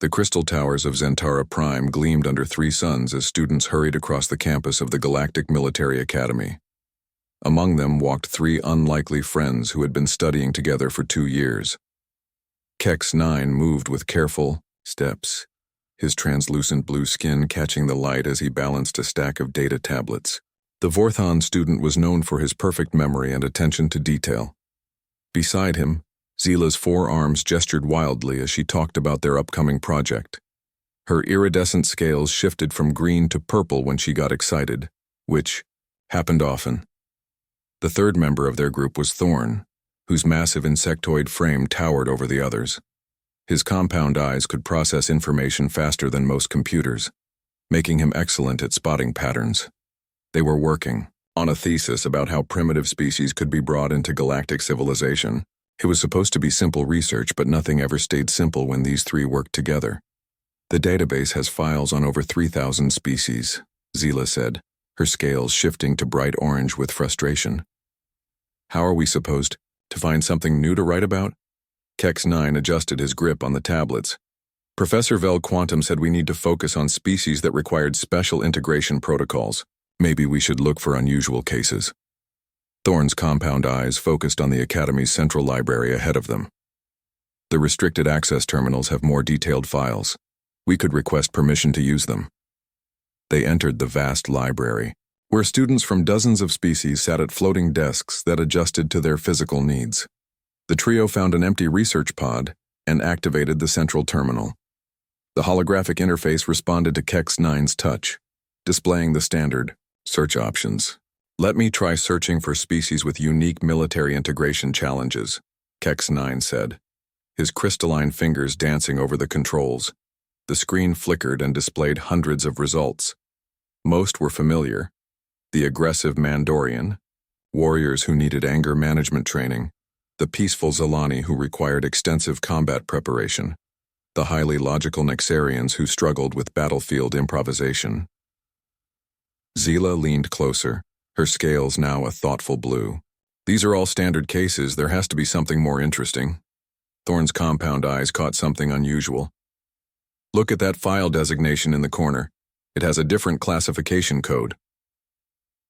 The crystal towers of Zentara Prime gleamed under three suns as students hurried across the campus of the Galactic Military Academy. Among them walked three unlikely friends who had been studying together for 2 years. Kex 9 moved with careful steps, his translucent blue skin catching the light as he balanced a stack of data tablets. The Vorthon student was known for his perfect memory and attention to detail. Beside him, Zila's forearms gestured wildly as she talked about their upcoming project. Her iridescent scales shifted from green to purple when she got excited, which happened often. The third member of their group was Thorn, whose massive insectoid frame towered over the others. His compound eyes could process information faster than most computers, making him excellent at spotting patterns. They were working on a thesis about how primitive species could be brought into galactic civilization. It was supposed to be simple research, but nothing ever stayed simple when these three worked together. The database has files on over 3,000 species, Zila said, her scales shifting to bright orange with frustration. How are we supposed to find something new to write about? Kex 9 adjusted his grip on the tablets. Professor Vel Quantum said we need to focus on species that required special integration protocols. Maybe we should look for unusual cases. Thorn's compound eyes focused on the Academy's central library ahead of them. The restricted access terminals have more detailed files. We could request permission to use them. They entered the vast library, where students from dozens of species sat at floating desks that adjusted to their physical needs. The trio found an empty research pod and activated the central terminal. The holographic interface responded to Kex 9's touch, displaying the standard search options. Let me try searching for species with unique military integration challenges, Kex 9 said, his crystalline fingers dancing over the controls. The screen flickered and displayed hundreds of results. Most were familiar: the aggressive Mandorian, warriors who needed anger management training, the peaceful Zilani who required extensive combat preparation, the highly logical Nexarians who struggled with battlefield improvisation. Zila leaned closer, her scales now a thoughtful blue. These are all standard cases. There has to be something more interesting. Thorn's compound eyes caught something unusual. Look at that file designation in the corner. It has a different classification code.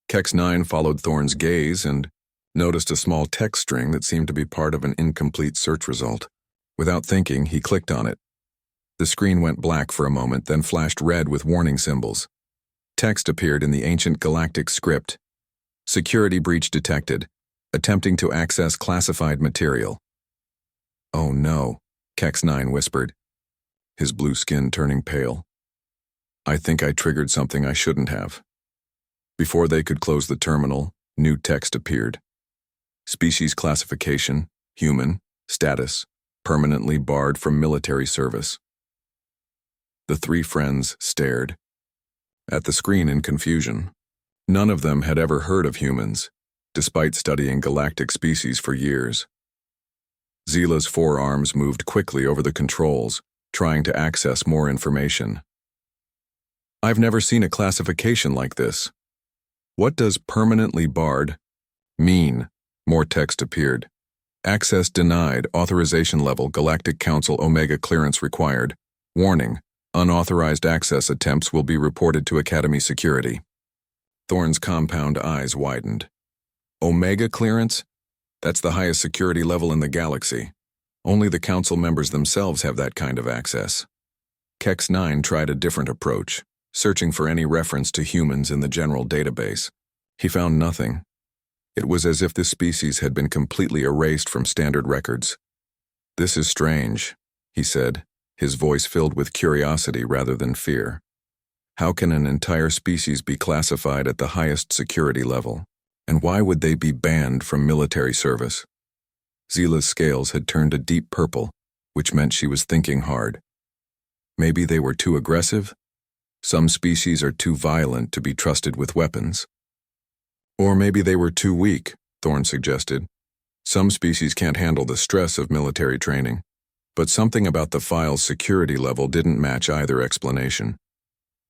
Kex 9 followed Thorn's gaze and noticed a small text string that seemed to be part of an incomplete search result. Without thinking, he clicked on it. The screen went black for a moment, then flashed red with warning symbols. Text appeared in the ancient galactic script. Security breach detected. Attempting to access classified material. Oh no, Kex 9 whispered, his blue skin turning pale. I think I triggered something I shouldn't have. Before they could close the terminal, new text appeared. Species classification, human, status, permanently barred from military service. The three friends stared at the screen in confusion. None of them had ever heard of humans, despite studying galactic species for years. Zila's forearms moved quickly over the controls, trying to access more information. I've never seen a classification like this. What does permanently barred mean? More text appeared. Access denied, authorization level, Galactic Council Omega clearance required. Warning, unauthorized access attempts will be reported to Academy security. Thorn's compound eyes widened. Omega clearance? That's the highest security level in the galaxy. Only the council members themselves have that kind of access. Kex 9 tried a different approach, searching for any reference to humans in the general database. He found nothing. It was as if the species had been completely erased from standard records. This is strange, he said, his voice filled with curiosity rather than fear. How can an entire species be classified at the highest security level? And why would they be banned from military service? Zila's scales had turned a deep purple, which meant she was thinking hard. Maybe they were too aggressive? Some species are too violent to be trusted with weapons. Or maybe they were too weak, Thorn suggested. Some species can't handle the stress of military training. But something about the file's security level didn't match either explanation.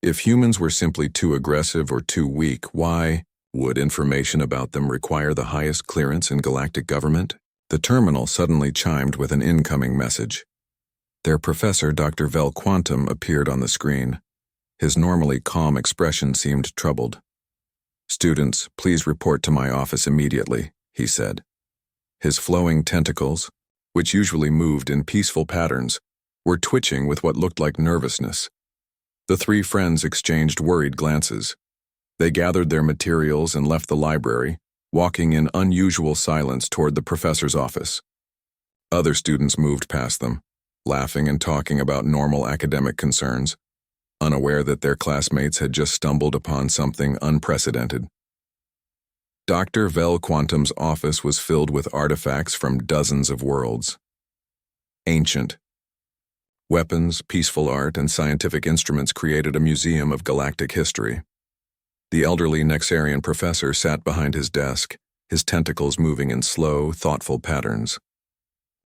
If humans were simply too aggressive or too weak, why would information about them require the highest clearance in galactic government? The terminal suddenly chimed with an incoming message. Their professor, Dr. Vel Quantum, appeared on the screen. His normally calm expression seemed troubled. "Students, please report to my office immediately," he said. His flowing tentacles, which usually moved in peaceful patterns, were twitching with what looked like nervousness. The three friends exchanged worried glances. They gathered their materials and left the library, walking in unusual silence toward the professor's office. Other students moved past them, laughing and talking about normal academic concerns, unaware that their classmates had just stumbled upon something unprecedented. Dr. Vel Quantum's office was filled with artifacts from dozens of worlds. Ancient. Weapons, peaceful art, and scientific instruments created a museum of galactic history. The elderly Nexarian professor sat behind his desk, his tentacles moving in slow, thoughtful patterns.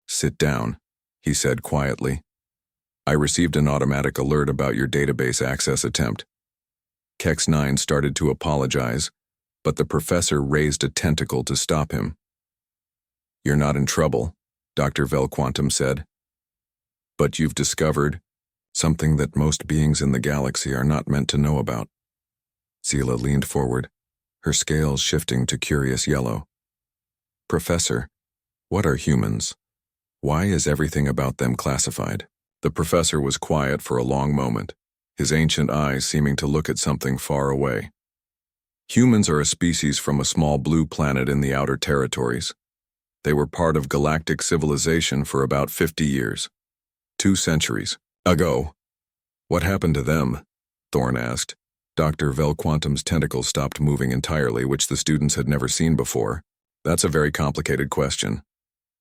"Sit down," he said quietly. "I received an automatic alert about your database access attempt." Kex 9 started to apologize, but the professor raised a tentacle to stop him. "You're not in trouble," Dr. Vel Quantum said. "But you've discovered something that most beings in the galaxy are not meant to know about." Zila leaned forward, her scales shifting to curious yellow. "Professor, what are humans? Why is everything about them classified?" The professor was quiet for a long moment, his ancient eyes seeming to look at something far away. "Humans are a species from a small blue planet in the outer territories. They were part of galactic civilization for about 50 years. 2 centuries ago." "What happened to them?" Thorne asked. Dr. Vel Quantum's tentacles stopped moving entirely, which the students had never seen before. "That's a very complicated question.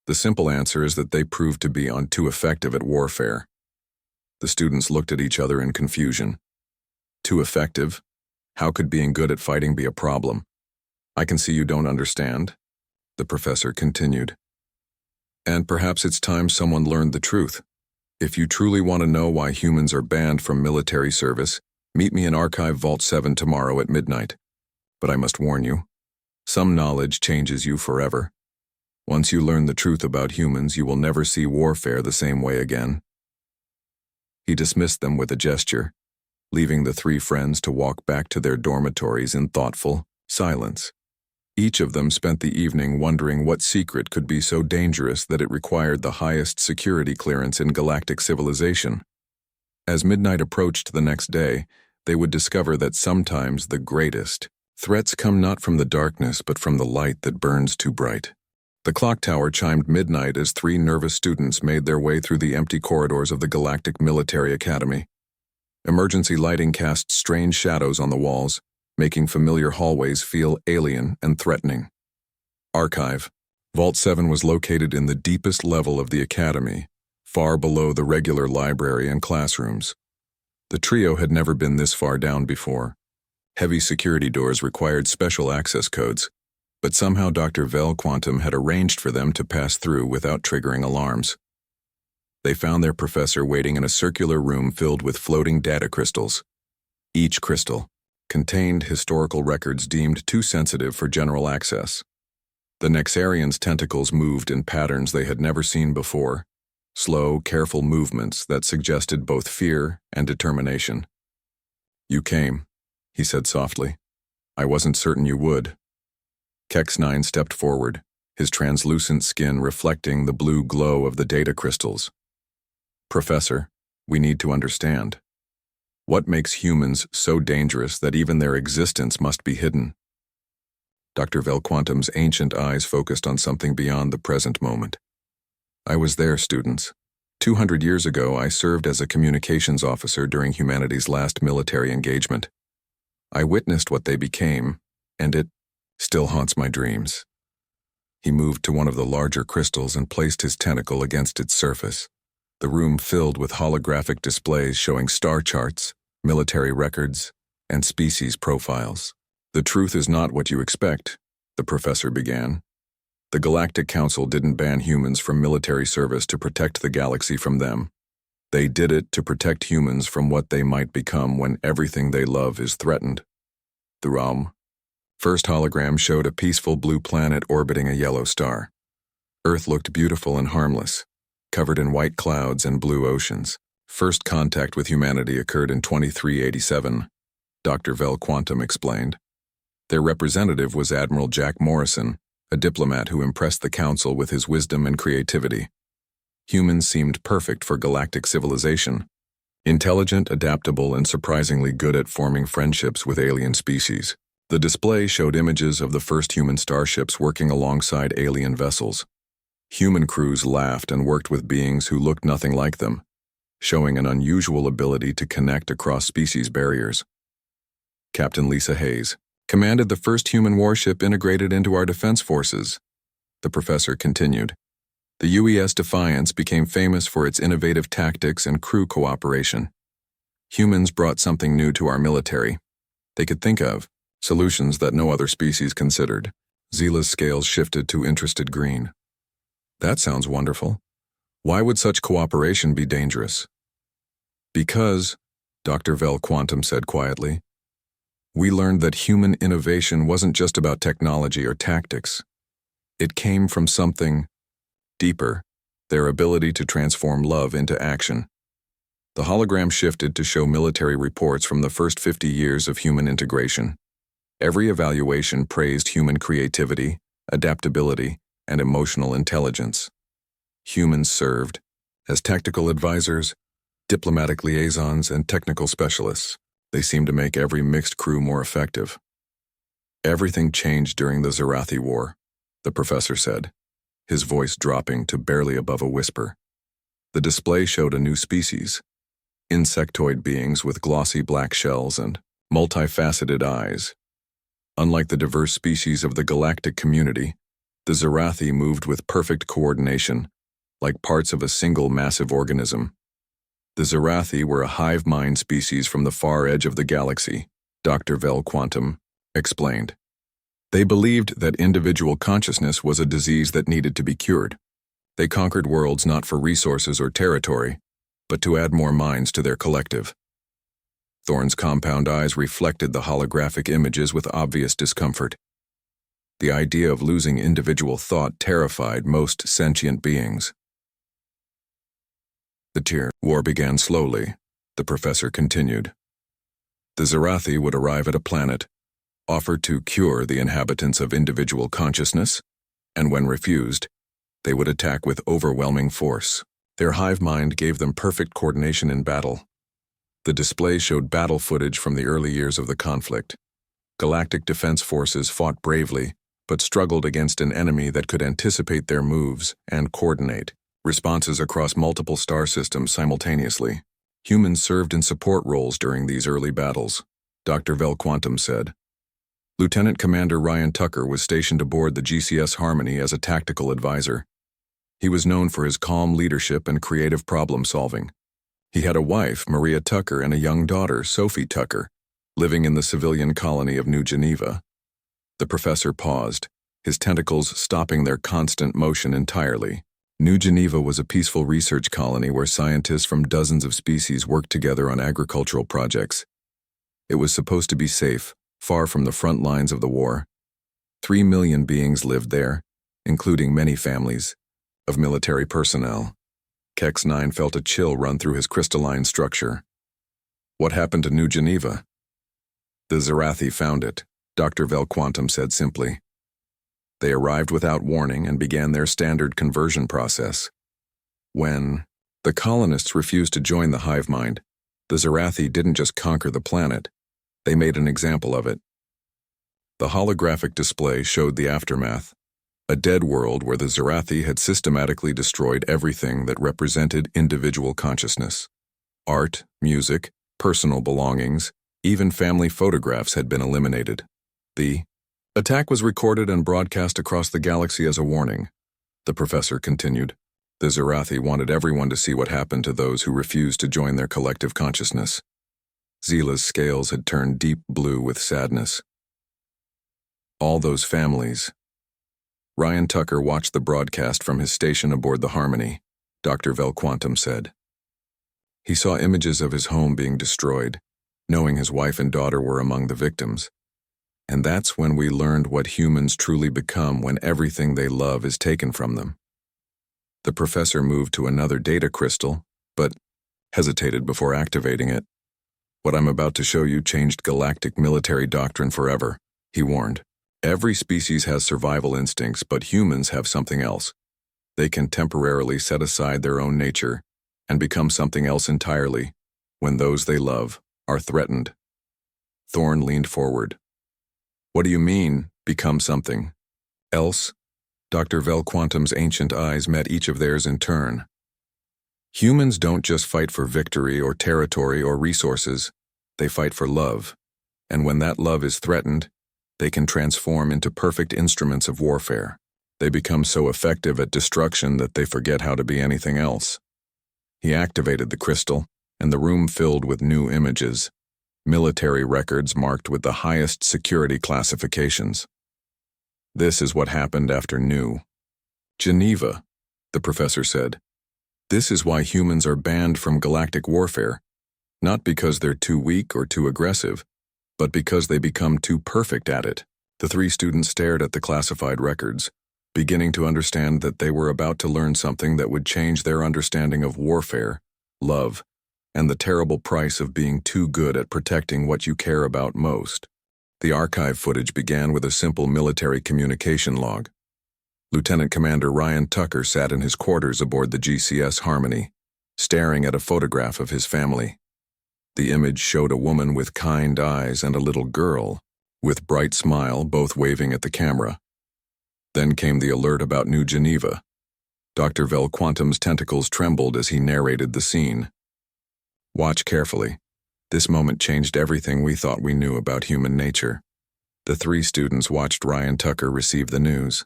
The simple answer is that they proved to be too effective at warfare." The students looked at each other in confusion. "Too effective? How could being good at fighting be a problem?" "I can see you don't understand," the professor continued. "And perhaps it's time someone learned the truth. If you truly want to know why humans are banned from military service, meet me in Archive Vault 7 tomorrow at midnight. But I must warn you, some knowledge changes you forever. Once you learn the truth about humans, you will never see warfare the same way again." He dismissed them with a gesture, leaving the three friends to walk back to their dormitories in thoughtful silence. Each of them spent the evening wondering what secret could be so dangerous that it required the highest security clearance in galactic civilization. As midnight approached the next day, they would discover that sometimes the greatest threats come not from the darkness but from the light that burns too bright. The clock tower chimed midnight as 3 nervous students made their way through the empty corridors of the Galactic Military Academy. Emergency lighting cast strange shadows on the walls, making familiar hallways feel alien and threatening. Archive. Vault 7 was located in the deepest level of the academy, far below the regular library and classrooms. The trio had never been this far down before. Heavy security doors required special access codes, but somehow Dr. Vel Quantum had arranged for them to pass through without triggering alarms. They found their professor waiting in a circular room filled with floating data crystals. Each crystal contained historical records deemed too sensitive for general access. The Nexarians' tentacles moved in patterns they had never seen before, slow, careful movements that suggested both fear and determination. "You came," he said softly. "I wasn't certain you would." Kex 9 stepped forward, his translucent skin reflecting the blue glow of the data crystals. "Professor, we need to understand. What makes humans so dangerous that even their existence must be hidden?" Dr. Vel Quantum's ancient eyes focused on something beyond the present moment. "I was there, students. 200 years ago, I served as a communications officer during humanity's last military engagement. I witnessed what they became, and it still haunts my dreams." He moved to one of the larger crystals and placed his tentacle against its surface. The room filled with holographic displays showing star charts, military records, and species profiles. "The truth is not what you expect," the professor began. "The Galactic Council didn't ban humans from military service to protect the galaxy from them. They did it to protect humans from what they might become when everything they love is threatened." The realm. First hologram showed a peaceful blue planet orbiting a yellow star. Earth looked beautiful and harmless, covered in white clouds and blue oceans. First contact with humanity occurred in 2387, Dr. Vel Quantum explained. Their representative was Admiral Jack Morrison, a diplomat who impressed the Council with his wisdom and creativity. Humans seemed perfect for galactic civilization, intelligent, adaptable, and surprisingly good at forming friendships with alien species. The display showed images of the first human starships working alongside alien vessels. Human crews laughed and worked with beings who looked nothing like them, showing an unusual ability to connect across species barriers. Captain Lisa Hayes commanded the first human warship integrated into our defense forces, the professor continued. The UES Defiance became famous for its innovative tactics and crew cooperation. Humans brought something new to our military. They could think of solutions that no other species considered. Zila's scales shifted to interested green. That sounds wonderful. Why would such cooperation be dangerous? Because, Dr. Vel Quantum said quietly, we learned that human innovation wasn't just about technology or tactics. It came from something deeper, their ability to transform love into action. The hologram shifted to show military reports from the first 50 years of human integration. Every evaluation praised human creativity, adaptability, and emotional intelligence. Humans served as tactical advisors, diplomatic liaisons, and technical specialists. They seemed to make every mixed crew more effective. Everything changed during the Zarathi War, the professor said, his voice dropping to barely above a whisper. The display showed a new species, insectoid beings with glossy black shells and multifaceted eyes. Unlike the diverse species of the galactic community, the Zarathi moved with perfect coordination, like parts of a single massive organism. The Zarathi were a hive mind species from the far edge of the galaxy, Dr. Vel Quantum explained. They believed that individual consciousness was a disease that needed to be cured. They conquered worlds not for resources or territory, but to add more minds to their collective. Thorne's compound eyes reflected the holographic images with obvious discomfort. The idea of losing individual thought terrified most sentient beings. The war began slowly, the professor continued. The Zarathi would arrive at a planet, offer to cure the inhabitants of individual consciousness, and when refused, they would attack with overwhelming force. Their hive mind gave them perfect coordination in battle. The display showed battle footage from the early years of the conflict. Galactic defense forces fought bravely, but struggled against an enemy that could anticipate their moves and coordinate responses across multiple star systems simultaneously. Humans served in support roles during these early battles, Dr. Vel Quantum said. Lieutenant Commander Ryan Tucker was stationed aboard the GCS Harmony as a tactical advisor. He was known for his calm leadership and creative problem-solving. He had a wife, Maria Tucker, and a young daughter, Sophie Tucker, living in the civilian colony of New Geneva. The professor paused, his tentacles stopping their constant motion entirely. New Geneva was a peaceful research colony where scientists from dozens of species worked together on agricultural projects. It was supposed to be safe, far from the front lines of the war. 3 million beings lived there, including many families of military personnel. Kex 9 felt a chill run through his crystalline structure. What happened to New Geneva? The Zarathi found it, Dr. Vel Quantum said simply. They arrived without warning and began their standard conversion process. When the colonists refused to join the hive mind, the Zarathi didn't just conquer the planet, they made an example of it. The holographic display showed the aftermath, a dead world where the Zarathi had systematically destroyed everything that represented individual consciousness. Art, music, personal belongings, even family photographs had been eliminated. The attack was recorded and broadcast across the galaxy as a warning, the professor continued. The Zarathi wanted everyone to see what happened to those who refused to join their collective consciousness. Zila's scales had turned deep blue with sadness. All those families. Ryan Tucker watched the broadcast from his station aboard the Harmony, Dr. Vel Quantum said. He saw images of his home being destroyed, knowing his wife and daughter were among the victims. And that's when we learned what humans truly become when everything they love is taken from them. The professor moved to another data crystal, but hesitated before activating it. "What I'm about to show you changed galactic military doctrine forever," he warned. "Every species has survival instincts, but humans have something else. They can temporarily set aside their own nature and become something else entirely when those they love are threatened." Thorne leaned forward. "What do you mean, become something else?" Dr. Velquantum's ancient eyes met each of theirs in turn. "Humans don't just fight for victory or territory or resources. They fight for love. And when that love is threatened, they can transform into perfect instruments of warfare. They become so effective at destruction that they forget how to be anything else." He activated the crystal, and the room filled with new images, military records marked with the highest security classifications. "This is what happened after New Geneva," the professor said. "This is why humans are banned from galactic warfare, not because they're too weak or too aggressive, but because they become too perfect at it." The three students stared at the classified records, beginning to understand that they were about to learn something that would change their understanding of warfare, love, and the terrible price of being too good at protecting what you care about most. The archive footage began with a simple military communication log. Lieutenant Commander Ryan Tucker sat in his quarters aboard the GCS Harmony, staring at a photograph of his family. The image showed a woman with kind eyes and a little girl, with bright smile, both waving at the camera. Then came the alert about New Geneva. Dr. Velquantum's tentacles trembled as he narrated the scene. "Watch carefully. This moment changed everything we thought we knew about human nature." The three students watched Ryan Tucker receive the news.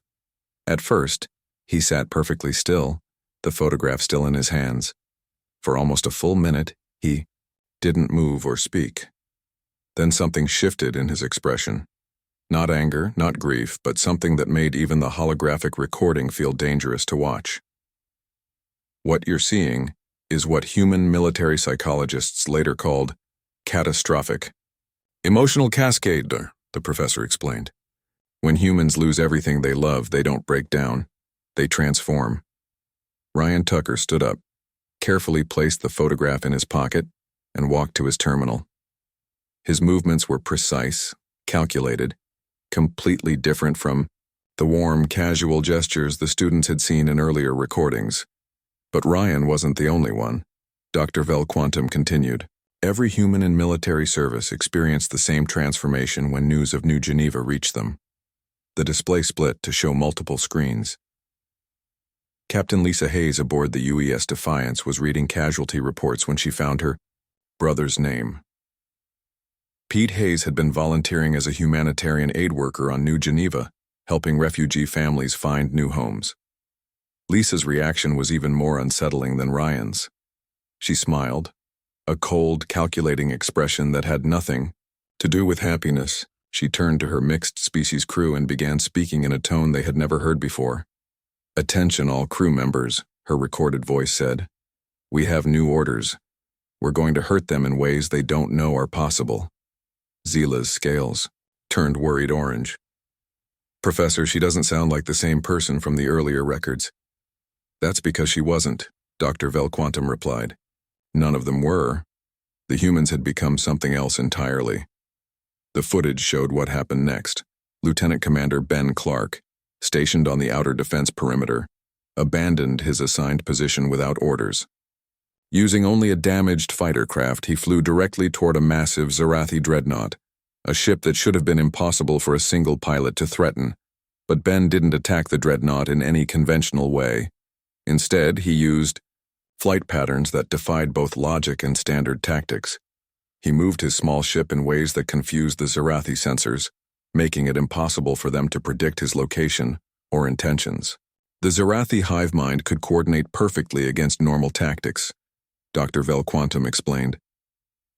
At first, he sat perfectly still, the photograph still in his hands. For almost a full minute, he didn't move or speak. Then something shifted in his expression. Not anger, not grief, but something that made even the holographic recording feel dangerous to watch. "What you're seeing is what human military psychologists later called catastrophic emotional cascade," the professor explained. "When humans lose everything they love, they don't break down. They transform." Ryan Tucker stood up, carefully placed the photograph in his pocket, and walked to his terminal. His movements were precise, calculated, completely different from the warm, casual gestures the students had seen in earlier recordings. But Ryan wasn't the only one. Dr. Velquantum continued. "Every human in military service experienced the same transformation when news of New Geneva reached them." The display split to show multiple screens. Captain Lisa Hayes aboard the UES Defiance was reading casualty reports when she found her brother's name. Pete Hayes had been volunteering as a humanitarian aid worker on New Geneva, helping refugee families find new homes. Lisa's reaction was even more unsettling than Ryan's. She smiled, a cold, calculating expression that had nothing to do with happiness. She turned to her mixed-species crew and began speaking in a tone they had never heard before. "Attention all crew members," her recorded voice said. "We have new orders. We're going to hurt them in ways they don't know are possible." Zila's scales turned worried orange. "Professor, she doesn't sound like the same person from the earlier records." "That's because she wasn't," Dr. Velquantum replied. "None of them were. The humans had become something else entirely." The footage showed what happened next. Lieutenant Commander Ben Clark, stationed on the outer defense perimeter, abandoned his assigned position without orders. Using only a damaged fighter craft, he flew directly toward a massive Zarathi dreadnought, a ship that should have been impossible for a single pilot to threaten. But Ben didn't attack the dreadnought in any conventional way. Instead, he used flight patterns that defied both logic and standard tactics. He moved his small ship in ways that confused the Zarathi sensors, making it impossible for them to predict his location or intentions. The Zarathi hive mind could coordinate perfectly against normal tactics, Dr. Velquantum explained.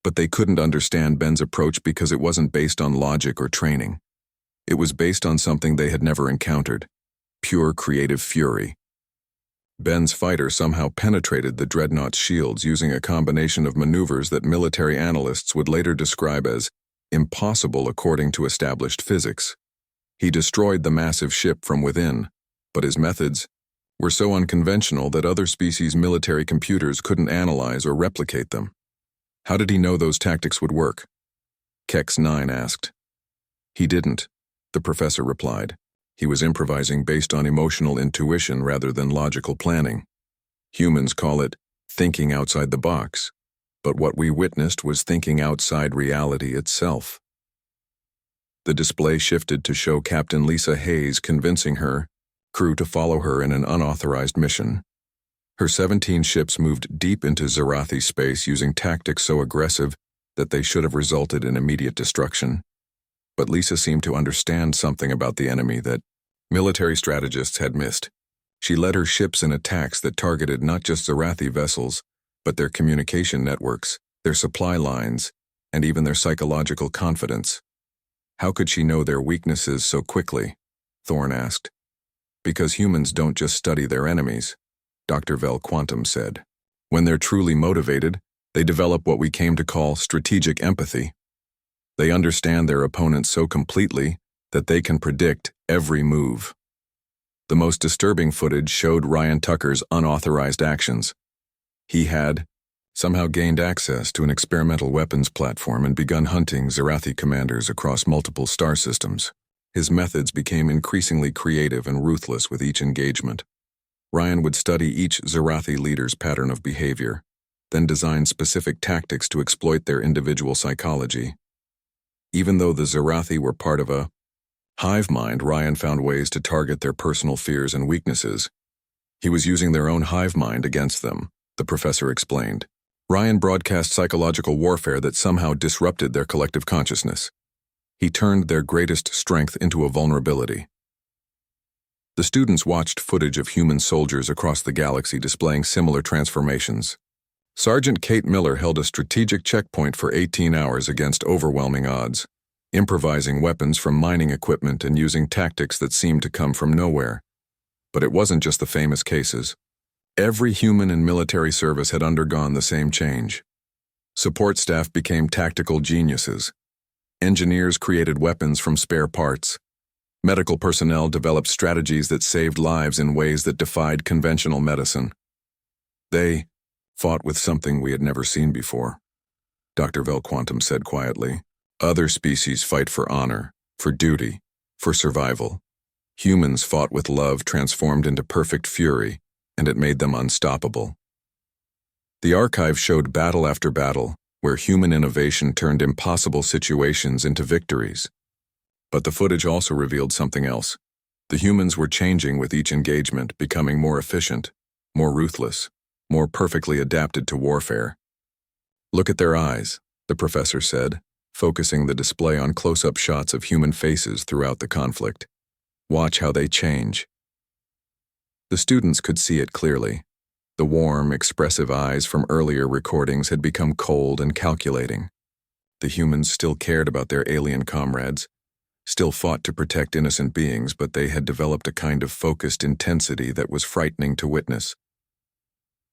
But they couldn't understand Ben's approach because it wasn't based on logic or training. It was based on something they had never encountered: pure creative fury. Ben's fighter somehow penetrated the dreadnought's shields using a combination of maneuvers that military analysts would later describe as impossible according to established physics. He destroyed the massive ship from within, but his methods were so unconventional that other species' military computers couldn't analyze or replicate them. How did he know those tactics would work? Kex 9 asked. He didn't, the professor replied. He was improvising based on emotional intuition rather than logical planning. Humans call it thinking outside the box, but what we witnessed was thinking outside reality itself. The display shifted to show Captain Lisa Hayes convincing her crew to follow her in an unauthorized mission. Her 17 ships moved deep into Zarathi space using tactics so aggressive that they should have resulted in immediate destruction. But Lisa seemed to understand something about the enemy that military strategists had missed. She led her ships in attacks that targeted not just Zarathi vessels, but their communication networks, their supply lines, and even their psychological confidence. How could she know their weaknesses so quickly? Thorne asked. Because humans don't just study their enemies, Dr. Vel Quantum said. When they're truly motivated, they develop what we came to call strategic empathy. They understand their opponents so completely that they can predict every move. The most disturbing footage showed Ryan Tucker's unauthorized actions. He had somehow gained access to an experimental weapons platform and begun hunting Zarathi commanders across multiple star systems. His methods became increasingly creative and ruthless with each engagement. Ryan would study each Zarathi leader's pattern of behavior, then design specific tactics to exploit their individual psychology. Even though the Zarathi were part of a hive mind, Ryan found ways to target their personal fears and weaknesses. He was using their own hive mind against them, the professor explained. Ryan broadcast psychological warfare that somehow disrupted their collective consciousness. He turned their greatest strength into a vulnerability. The students watched footage of human soldiers across the galaxy displaying similar transformations. Sergeant Kate Miller held a strategic checkpoint for 18 hours against overwhelming odds, improvising weapons from mining equipment and using tactics that seemed to come from nowhere. But it wasn't just the famous cases. Every human in military service had undergone the same change. Support staff became tactical geniuses. Engineers created weapons from spare parts. Medical personnel developed strategies that saved lives in ways that defied conventional medicine. They fought with something we had never seen before, Dr. Vel Quantum said quietly. Other species fight for honor, for duty, for survival. Humans fought with love transformed into perfect fury, and it made them unstoppable. The archive showed battle after battle, where human innovation turned impossible situations into victories. But the footage also revealed something else. The humans were changing with each engagement, becoming more efficient, more ruthless, more perfectly adapted to warfare. Look at their eyes, the professor said, focusing the display on close-up shots of human faces throughout the conflict. Watch how they change. The students could see it clearly. The warm, expressive eyes from earlier recordings had become cold and calculating. The humans still cared about their alien comrades, still fought to protect innocent beings, but they had developed a kind of focused intensity that was frightening to witness.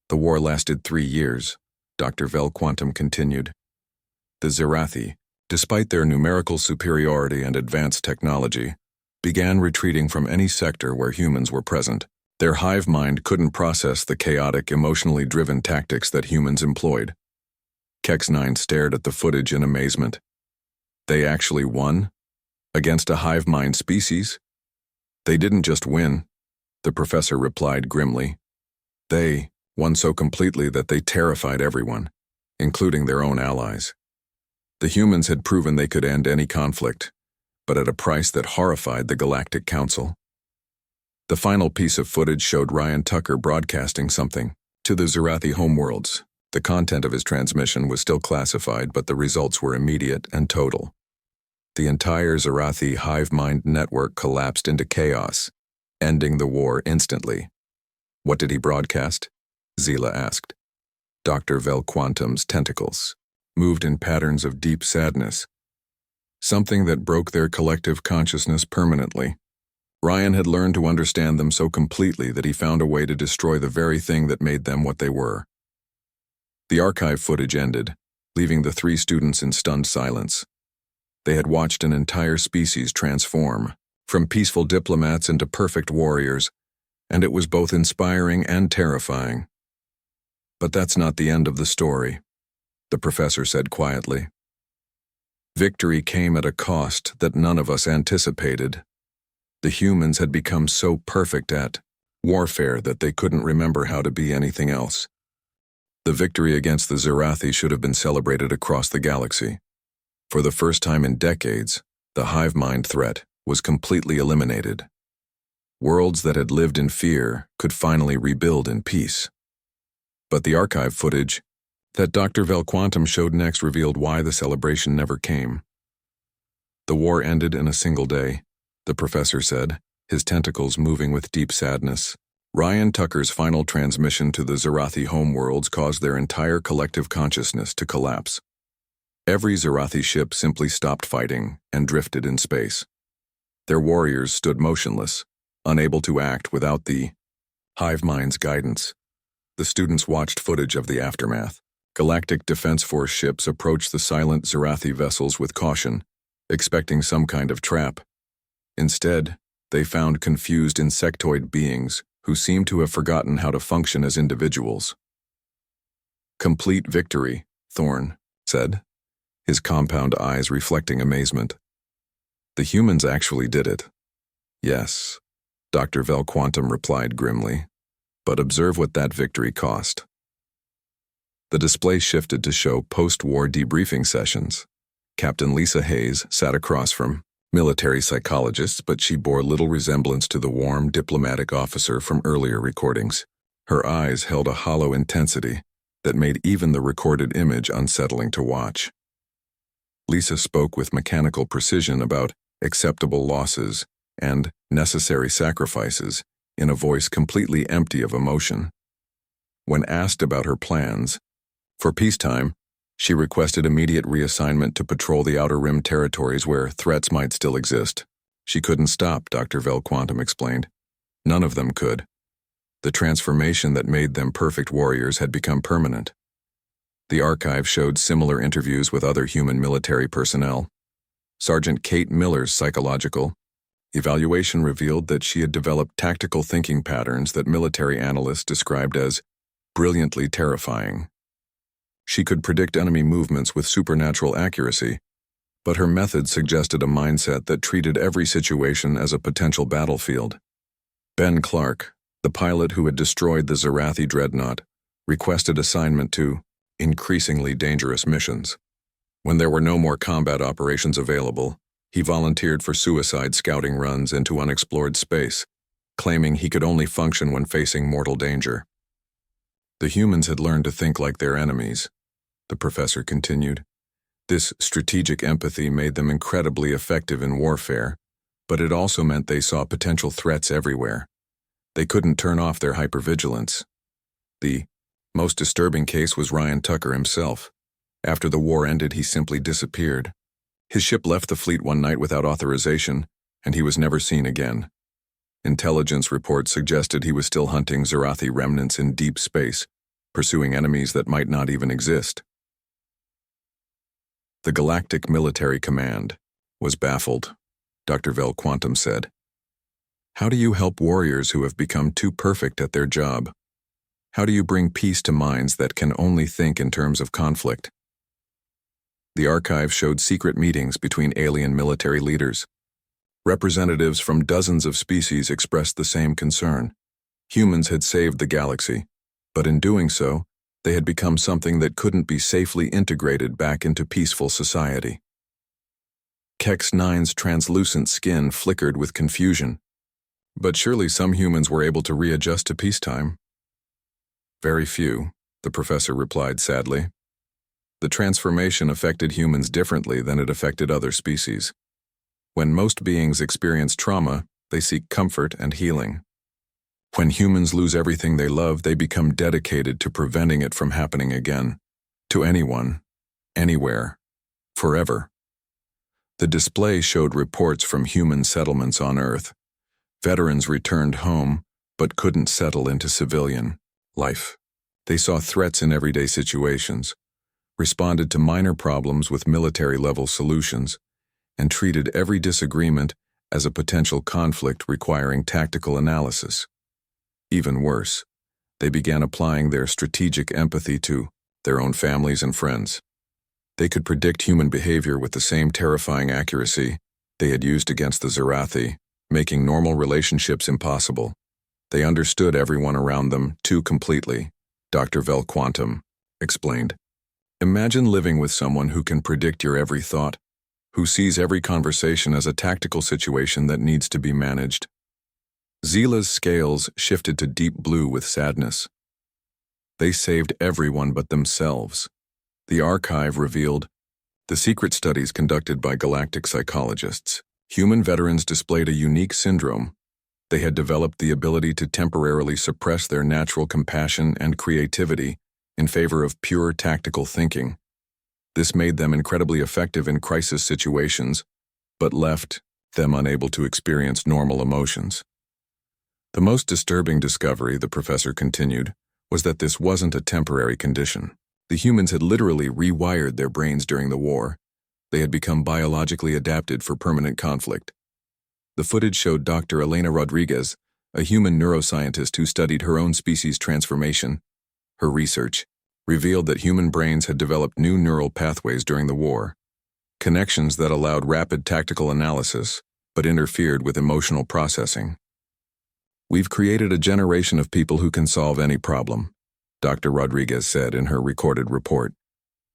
The war lasted 3 years, Dr. Vel Quantum continued. The Zarathi, despite their numerical superiority and advanced technology, began retreating from any sector where humans were present. Their hive mind couldn't process the chaotic, emotionally driven tactics that humans employed. Kex 9 stared at the footage in amazement. They actually won? Against a hive mind species? They didn't just win, the professor replied grimly. They won so completely that they terrified everyone, including their own allies. The humans had proven they could end any conflict, but at a price that horrified the Galactic Council. The final piece of footage showed Ryan Tucker broadcasting something to the Zarathi homeworlds. The content of his transmission was still classified, but the results were immediate and total. The entire Zarathi hive mind network collapsed into chaos, ending the war instantly. What did he broadcast? Zila asked. Dr. Vel Quantum's tentacles moved in patterns of deep sadness, something that broke their collective consciousness permanently. Ryan had learned to understand them so completely that he found a way to destroy the very thing that made them what they were. The archive footage ended, leaving the 3 students in stunned silence. They had watched an entire species transform, from peaceful diplomats into perfect warriors, and it was both inspiring and terrifying. But that's not the end of the story, the professor said quietly. Victory came at a cost that none of us anticipated. The humans had become so perfect at warfare that they couldn't remember how to be anything else. The victory against the Zerathi should have been celebrated across the galaxy. For the first time in decades, the hive mind threat was completely eliminated. Worlds that had lived in fear could finally rebuild in peace. But the archive footage that Dr. Velquantum showed next revealed why the celebration never came. The war ended in a single day, the professor said, his tentacles moving with deep sadness. Ryan Tucker's final transmission to the Zerathi homeworlds caused their entire collective consciousness to collapse. Every Zerathi ship simply stopped fighting and drifted in space. Their warriors stood motionless, unable to act without the hive mind's guidance. The students watched footage of the aftermath. Galactic Defense Force ships approached the silent Zerathi vessels with caution, expecting some kind of trap. Instead, they found confused insectoid beings who seemed to have forgotten how to function as individuals. "Complete victory," Thorne said, his compound eyes reflecting amazement. "The humans actually did it." "Yes," Dr. Velquantum replied grimly, "but observe what that victory cost." The display shifted to show post-war debriefing sessions. Captain Lisa Hayes sat across from military psychologists, but she bore little resemblance to the warm diplomatic officer from earlier recordings. Her eyes held a hollow intensity that made even the recorded image unsettling to watch. Lisa spoke with mechanical precision about acceptable losses and necessary sacrifices in a voice completely empty of emotion. When asked about her plans for peacetime, she requested immediate reassignment to patrol the Outer Rim territories where threats might still exist. She couldn't stop, Dr. Velquantum explained. None of them could. The transformation that made them perfect warriors had become permanent. The archive showed similar interviews with other human military personnel. Sergeant Kate Miller's psychological evaluation revealed that she had developed tactical thinking patterns that military analysts described as brilliantly terrifying. She could predict enemy movements with supernatural accuracy, but her method suggested a mindset that treated every situation as a potential battlefield. Ben Clark, the pilot who had destroyed the Zerathi dreadnought, requested assignment to increasingly dangerous missions. When there were no more combat operations available, he volunteered for suicide scouting runs into unexplored space, claiming he could only function when facing mortal danger. The humans had learned to think like their enemies, the professor continued. This strategic empathy made them incredibly effective in warfare, but it also meant they saw potential threats everywhere. They couldn't turn off their hypervigilance. The most disturbing case was Ryan Tucker himself. After the war ended, he simply disappeared. His ship left the fleet one night without authorization, and he was never seen again. Intelligence reports suggested he was still hunting Zerathi remnants in deep space, pursuing enemies that might not even exist. The Galactic Military Command was baffled, Dr. Velquantum said. How do you help warriors who have become too perfect at their job? How do you bring peace to minds that can only think in terms of conflict? The archive showed secret meetings between alien military leaders. Representatives from dozens of species expressed the same concern. Humans had saved the galaxy, but in doing so, they had become something that couldn't be safely integrated back into peaceful society. Kex 9's translucent skin flickered with confusion. But surely some humans were able to readjust to peacetime. Very few, the professor replied sadly. The transformation affected humans differently than it affected other species. When most beings experience trauma, they seek comfort and healing. When humans lose everything they love, they become dedicated to preventing it from happening again. To anyone, anywhere, forever. The display showed reports from human settlements on Earth. Veterans returned home, but couldn't settle into civilian life. They saw threats in everyday situations, responded to minor problems with military-level solutions, and treated every disagreement as a potential conflict requiring tactical analysis. Even worse, they began applying their strategic empathy to their own families and friends. They could predict human behavior with the same terrifying accuracy they had used against the Zerathi, making normal relationships impossible. They understood everyone around them too completely, Dr. Vel Quantum explained. Imagine living with someone who can predict your every thought, who sees every conversation as a tactical situation that needs to be managed. Zila's scales shifted to deep blue with sadness. They saved everyone but themselves. The archive revealed the secret studies conducted by galactic psychologists. Human veterans displayed a unique syndrome. They had developed the ability to temporarily suppress their natural compassion and creativity in favor of pure tactical thinking. This made them incredibly effective in crisis situations, but left them unable to experience normal emotions. The most disturbing discovery, the professor continued, was that this wasn't a temporary condition. The humans had literally rewired their brains during the war. They had become biologically adapted for permanent conflict. The footage showed Dr. Elena Rodriguez, a human neuroscientist who studied her own species' transformation. Her research revealed that human brains had developed new neural pathways during the war, connections that allowed rapid tactical analysis but interfered with emotional processing. "We've created a generation of people who can solve any problem," Dr. Rodriguez said in her recorded report,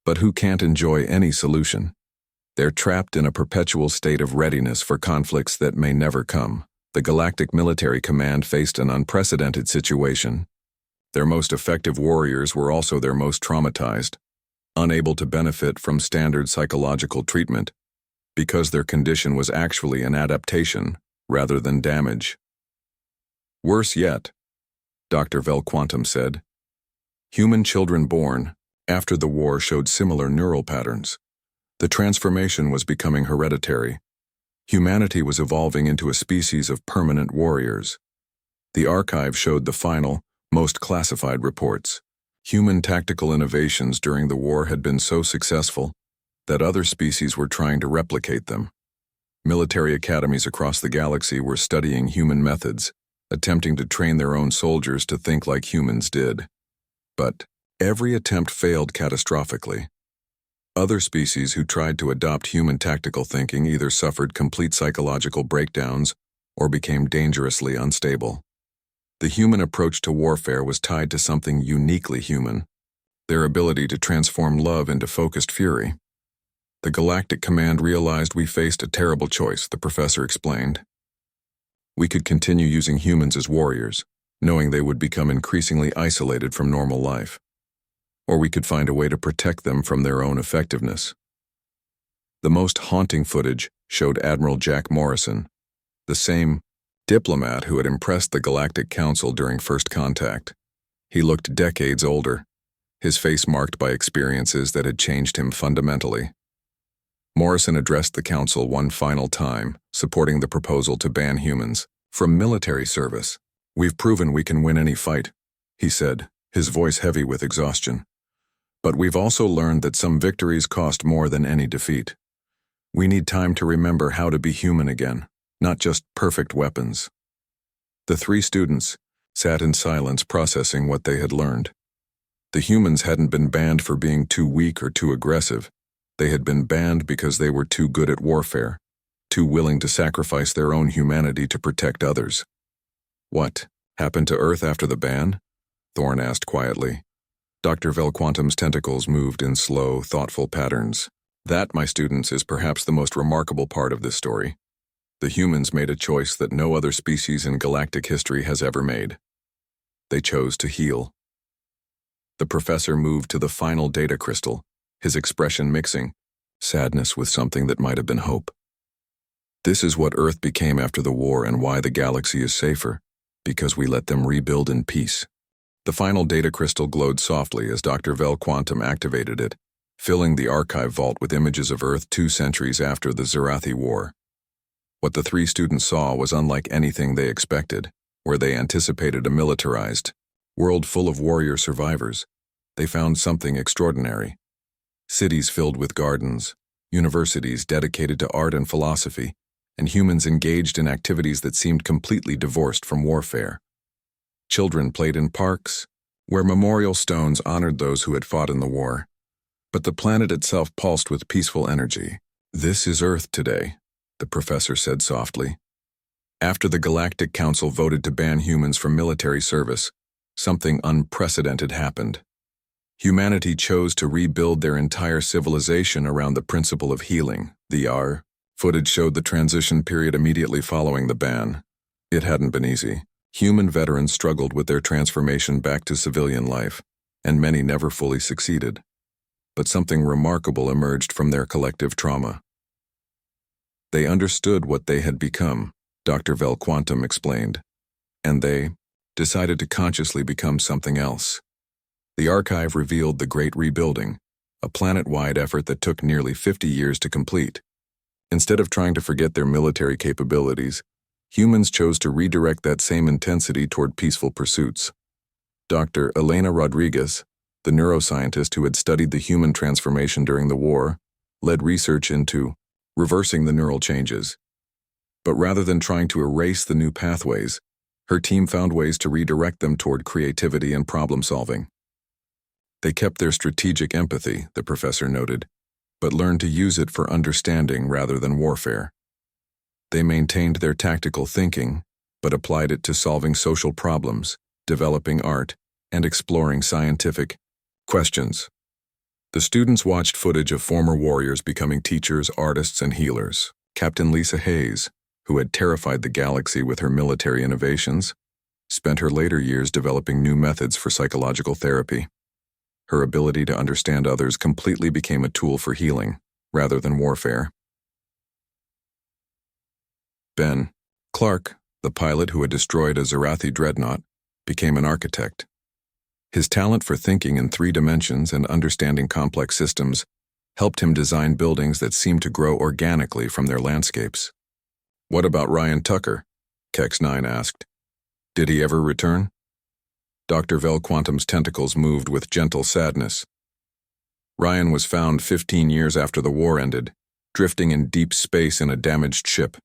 "but who can't enjoy any solution. They're trapped in a perpetual state of readiness for conflicts that may never come." The Galactic Military Command faced an unprecedented situation. Their most effective warriors were also their most traumatized, unable to benefit from standard psychological treatment, because their condition was actually an adaptation rather than damage. Worse yet, Dr. Vel Quantum said, human children born after the war showed similar neural patterns. The transformation was becoming hereditary. Humanity was evolving into a species of permanent warriors. The archive showed the final, most classified reports. Human tactical innovations during the war had been so successful that other species were trying to replicate them. Military academies across the galaxy were studying human methods, attempting to train their own soldiers to think like humans did. But every attempt failed catastrophically. Other species who tried to adopt human tactical thinking either suffered complete psychological breakdowns or became dangerously unstable. The human approach to warfare was tied to something uniquely human, their ability to transform love into focused fury. The Galactic Command realized we faced a terrible choice, the professor explained. We could continue using humans as warriors, knowing they would become increasingly isolated from normal life. Or we could find a way to protect them from their own effectiveness. The most haunting footage showed Admiral Jack Morrison, the same diplomat who had impressed the Galactic Council during first contact. He looked decades older, his face marked by experiences that had changed him fundamentally. Morrison addressed the Council one final time, supporting the proposal to ban humans from military service. "We've proven we can win any fight," he said, his voice heavy with exhaustion. "But we've also learned that some victories cost more than any defeat. We need time to remember how to be human again, not just perfect weapons." The three students sat in silence processing what they had learned. The humans hadn't been banned for being too weak or too aggressive. They had been banned because they were too good at warfare, too willing to sacrifice their own humanity to protect others. "What happened to Earth after the ban?" Thorne asked quietly. Dr. Vel Quantum's tentacles moved in slow, thoughtful patterns. "That, my students, is perhaps the most remarkable part of this story. The humans made a choice that no other species in galactic history has ever made. They chose to heal." The professor moved to the final data crystal, his expression mixing sadness with something that might have been hope. "This is what Earth became after the war and why the galaxy is safer, because we let them rebuild in peace." The final data crystal glowed softly as Dr. Vel Quantum activated it, filling the archive vault with images of Earth 2 centuries after the Zerathi War. What the three students saw was unlike anything they expected. Where they anticipated a militarized world full of warrior survivors, they found something extraordinary. Cities filled with gardens, universities dedicated to art and philosophy, and humans engaged in activities that seemed completely divorced from warfare. Children played in parks, where memorial stones honored those who had fought in the war. But the planet itself pulsed with peaceful energy. "This is Earth today," the professor said softly. After the Galactic Council voted to ban humans from military service, something unprecedented happened. Humanity chose to rebuild their entire civilization around the principle of healing, the R. Footage showed the transition period immediately following the ban. It hadn't been easy. Human veterans struggled with their transformation back to civilian life, and many never fully succeeded. But something remarkable emerged from their collective trauma. They understood what they had become, Dr. Vel Quantum explained, and they decided to consciously become something else. The archive revealed the Great Rebuilding, a planet-wide effort that took nearly 50 years to complete. Instead of trying to forget their military capabilities, humans chose to redirect that same intensity toward peaceful pursuits. Dr. Elena Rodriguez, the neuroscientist who had studied the human transformation during the war, led research into reversing the neural changes. But rather than trying to erase the new pathways, her team found ways to redirect them toward creativity and problem-solving. They kept their strategic empathy, the professor noted, but learned to use it for understanding rather than warfare. They maintained their tactical thinking, but applied it to solving social problems, developing art, and exploring scientific questions. The students watched footage of former warriors becoming teachers, artists, and healers. Captain Lisa Hayes, who had terrified the galaxy with her military innovations, spent her later years developing new methods for psychological therapy. Her ability to understand others completely became a tool for healing, rather than warfare. Ben Clark, the pilot who had destroyed a Zerathi dreadnought, became an architect. His talent for thinking in 3 dimensions and understanding complex systems helped him design buildings that seemed to grow organically from their landscapes. "What about Ryan Tucker?" Kex9 asked. "Did he ever return?" Dr. Vel Quantum's tentacles moved with gentle sadness. Ryan was found 15 years after the war ended, drifting in deep space in a damaged ship.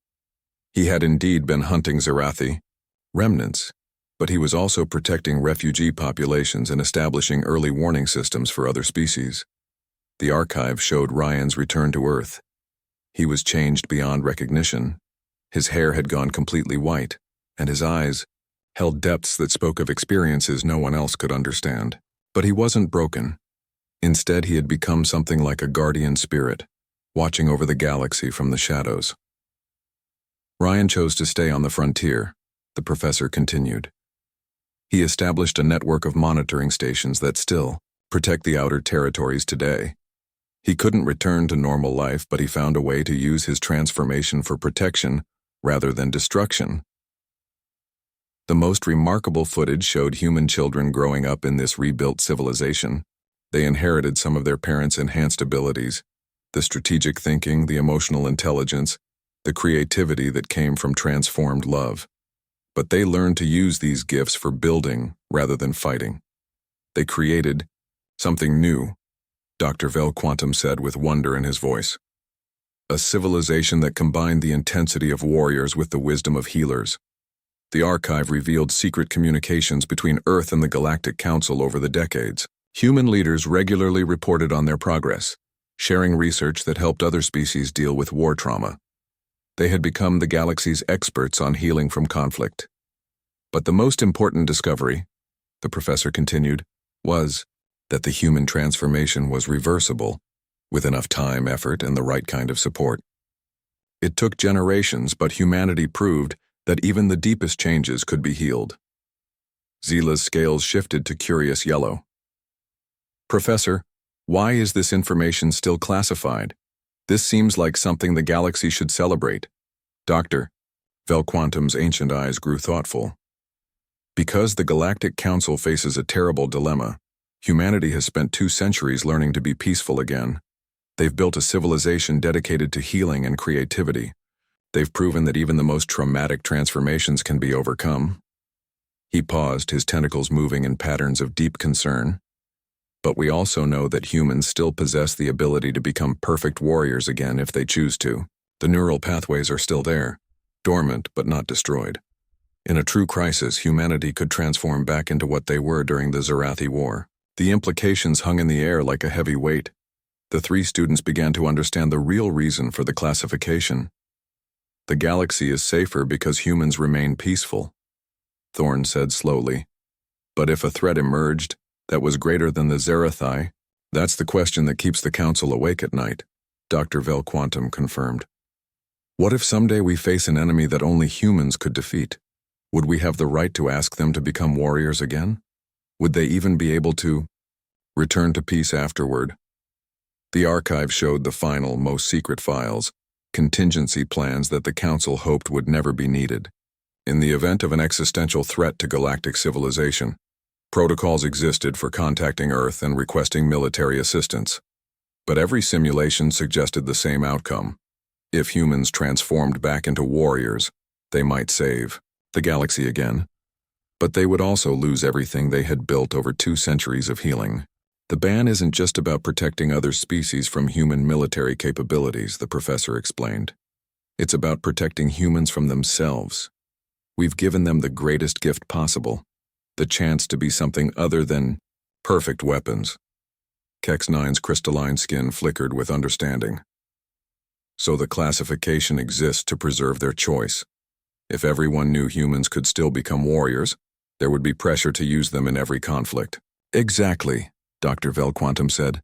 He had indeed been hunting Zerathi remnants, but he was also protecting refugee populations and establishing early warning systems for other species. The archive showed Ryan's return to Earth. He was changed beyond recognition. His hair had gone completely white, and his eyes held depths that spoke of experiences no one else could understand. But he wasn't broken. Instead, he had become something like a guardian spirit, watching over the galaxy from the shadows. Ryan chose to stay on the frontier, the professor continued. He established a network of monitoring stations that still protect the outer territories today. He couldn't return to normal life, but he found a way to use his transformation for protection rather than destruction. The most remarkable footage showed human children growing up in this rebuilt civilization. They inherited some of their parents' enhanced abilities, the strategic thinking, the emotional intelligence, the creativity that came from transformed love. But they learned to use these gifts for building rather than fighting. They created something new, Dr. Vel Quantum said with wonder in his voice. A civilization that combined the intensity of warriors with the wisdom of healers. The archive revealed secret communications between Earth and the Galactic Council over the decades. Human leaders regularly reported on their progress, sharing research that helped other species deal with war trauma. They had become the galaxy's experts on healing from conflict. But the most important discovery, the professor continued, was that the human transformation was reversible, with enough time, effort, and the right kind of support. It took generations, but humanity proved that even the deepest changes could be healed. Zila's scales shifted to curious yellow. "Professor, why is this information still classified? This seems like something the galaxy should celebrate." Dr. Vel Quantum's ancient eyes grew thoughtful. "Because the Galactic Council faces a terrible dilemma. Humanity has spent 2 centuries learning to be peaceful again. They've built a civilization dedicated to healing and creativity. They've proven that even the most traumatic transformations can be overcome." He paused, his tentacles moving in patterns of deep concern. "But we also know that humans still possess the ability to become perfect warriors again if they choose to. The neural pathways are still there, dormant but not destroyed." In a true crisis, humanity could transform back into what they were during the Zerathi War. The implications hung in the air like a heavy weight. The three students began to understand the real reason for the classification. The galaxy is safer because humans remain peaceful, Thorne said slowly. But if a threat emerged that was greater than the Zerathi, that's the question that keeps the Council awake at night, Dr. Velquantum confirmed. What if someday we face an enemy that only humans could defeat? Would we have the right to ask them to become warriors again? Would they even be able to return to peace afterward? The archive showed the final, most secret files, contingency plans that the Council hoped would never be needed. In the event of an existential threat to galactic civilization, protocols existed for contacting Earth and requesting military assistance. But every simulation suggested the same outcome. If humans transformed back into warriors, they might save the galaxy again. But they would also lose everything they had built over 2 centuries of healing. The ban isn't just about protecting other species from human military capabilities, the professor explained. It's about protecting humans from themselves. We've given them the greatest gift possible, the chance to be something other than perfect weapons. Kex-9's crystalline skin flickered with understanding. So the classification exists to preserve their choice. If everyone knew humans could still become warriors, there would be pressure to use them in every conflict. Exactly, Dr. Velquantum said.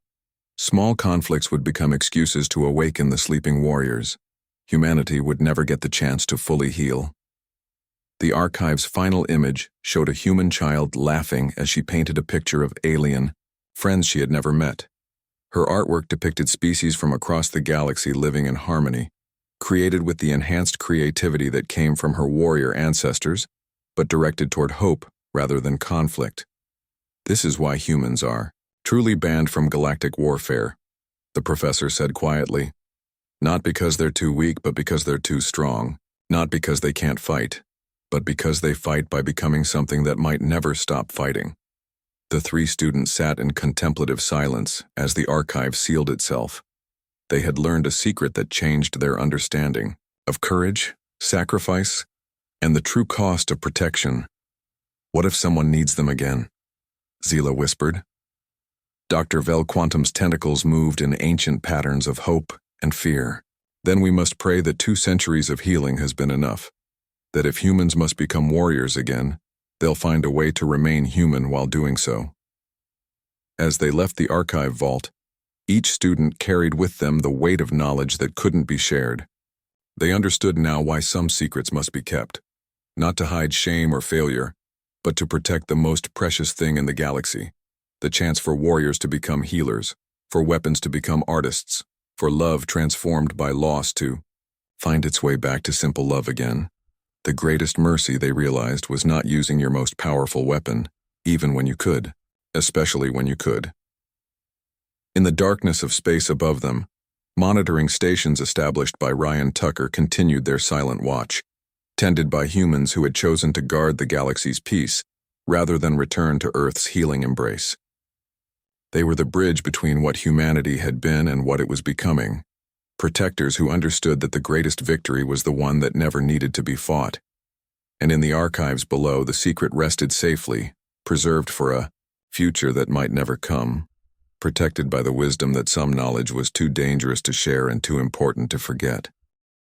Small conflicts would become excuses to awaken the sleeping warriors. Humanity would never get the chance to fully heal. The archive's final image showed a human child laughing as she painted a picture of alien friends she had never met. Her artwork depicted species from across the galaxy living in harmony, created with the enhanced creativity that came from her warrior ancestors, but directed toward hope rather than conflict. This is why humans are truly banned from galactic warfare, the professor said quietly. Not because they're too weak, but because they're too strong. Not because they can't fight, but because they fight by becoming something that might never stop fighting. The 3 students sat in contemplative silence as the archive sealed itself. They had learned a secret that changed their understanding of courage, sacrifice, and the true cost of protection. What if someone needs them again? Zila whispered. Dr. Velquantum's tentacles moved in ancient patterns of hope and fear. Then we must pray that 2 centuries of healing has been enough. That if humans must become warriors again, they'll find a way to remain human while doing so. As they left the archive vault, each student carried with them the weight of knowledge that couldn't be shared. They understood now why some secrets must be kept, not to hide shame or failure, but to protect the most precious thing in the galaxy, the chance for warriors to become healers, for weapons to become artists, for love transformed by loss to find its way back to simple love again. The greatest mercy, they realized, was not using your most powerful weapon, even when you could, especially when you could. In the darkness of space above them, monitoring stations established by Ryan Tucker continued their silent watch, tended by humans who had chosen to guard the galaxy's peace rather than return to Earth's healing embrace. They were the bridge between what humanity had been and what it was becoming, protectors who understood that the greatest victory was the one that never needed to be fought. And in the archives below, the secret rested safely, preserved for a future that might never come, protected by the wisdom that some knowledge was too dangerous to share and too important to forget.